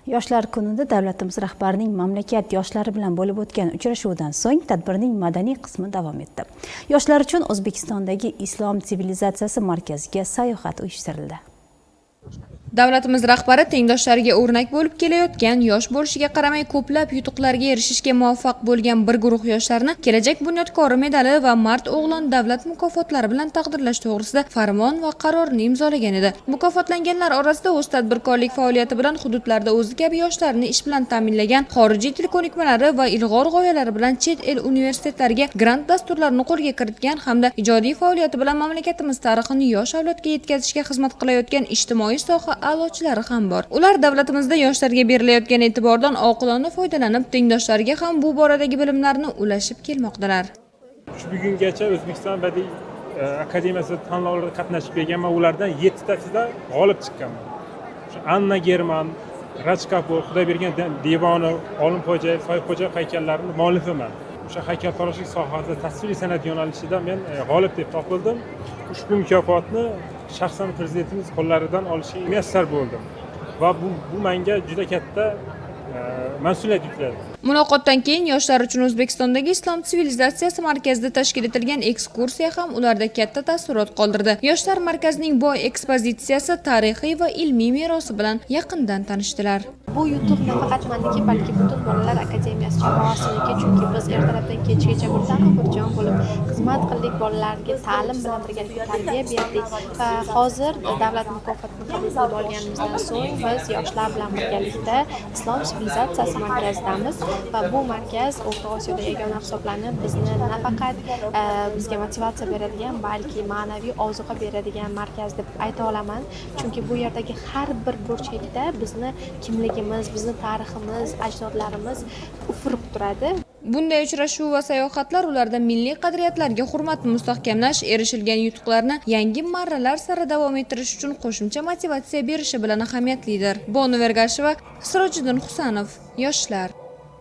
Yoshlar kunida davlatimiz rahbarining mamlakat yoshlari bilan bo'lib o'tgan uchrashuvidan so'ng tadbirning madaniy qismi davom etdi. Yoshlar uchun O'zbekistondagi Islom sivilizatsiyasi markaziga sayohat uyushtirildi. Davlatimiz rahbari tengdoshlariga o'rnak bo'lib kelayotgan, yosh bo'lishiga qaramay ko'plab yutuqlarga erishishga muvaffaq bo'lgan bir guruh yoshlarni kelajak bunyodkori medali va mard o'g'lon davlat mukofotlari bilan taqdirlash to'g'risida farmon va qarorni imzolagan edi. Mukofotlanganlar orasida o'z tadbirkorlik faoliyati bilan hududlarda o'zi kabi yoshlarni ish bilan ta'minlagan, xorijiy til ko'nikmalari va ilg'or g'oyalari bilan chet el universitetlariga grant dasturlarini qo'lga kiritgan hamda ijodiy faoliyati bilan mamlakatimiz tarixini yosh avlodga yetkazishga xizmat qilayotgan ijtimoiy soha a'lochilari ham bor. Ular davlatimizda yoshlarga berilayotgan e'tibordan oqilona foydalanib, tengdoshlariga ham bu boradagi bilimlarni ulashib kelmoqdalar. Bugungacha O'zbekiston badiiy akademiyasi tanlovlarida qatnashib kelganman, ulardan 7 tasida g'olib chiqqanman. Anna German, Rachkapur, Xudoybergan Devoni, Olimxo'jayev, Soyibxo'jayev haykallarini muallifiman. O'sha haykaltaroshlik sohasida tasviriy san'at yo'nalishida men g'olib deb topildim. Ushbu mukofotni shaxsan prezidentimiz qo'llaridan olishga muyassar bo'ldim va bu menga juda katta mas'uliyat yukladi. Muloqotdan keyin yoshlar uchun O'zbekistondagi Islom sivilizatsiyasi markazida tashkil etilgan ekskursiya ham ularda katta taassurot qoldirdi. Yoshlar markazining boy ekspozitsiyasi, tarixiy va ilmiy merosi bilan yaqindan tanishdilar. Bu yutuq nafaqat meniki, balki butun bolalar akademiyasi jamoasiniki, chunki biz ertalabdan kechgacha birjon bo'lib xizmat qildik, bolalarga ta'lim bilan birgalikda tarbiya berdik va hozir davlat mukofotini qabul qilib olganimizdan so'ng biz yoshlar bilan birgalikda Islom sivilizatsiyasi markazidamiz va bu markaz O'rta Osiyoda yagona hisoblanib, bizni nafaqat bizga motivatsiya beradigan, balki ma'naviy ozuqa beradigan markaz deb ayta olaman, chunki bu yerdagi har bir burchakda bizni kimligimiz, bizni tariximiz, ajdodlarimiz ufurib turadi. Bunday uchrashuv va sayohatlar ularda milliy qadriyatlarga hurmatni mustahkamlash, erishilgan yutuqlarni yangi marralar sari davom ettirish uchun qo'shimcha motivatsiya berishi bilan ahamiyatlidir. Bonu Vergasheva, Sirojiddin Husanov, Yoshlar.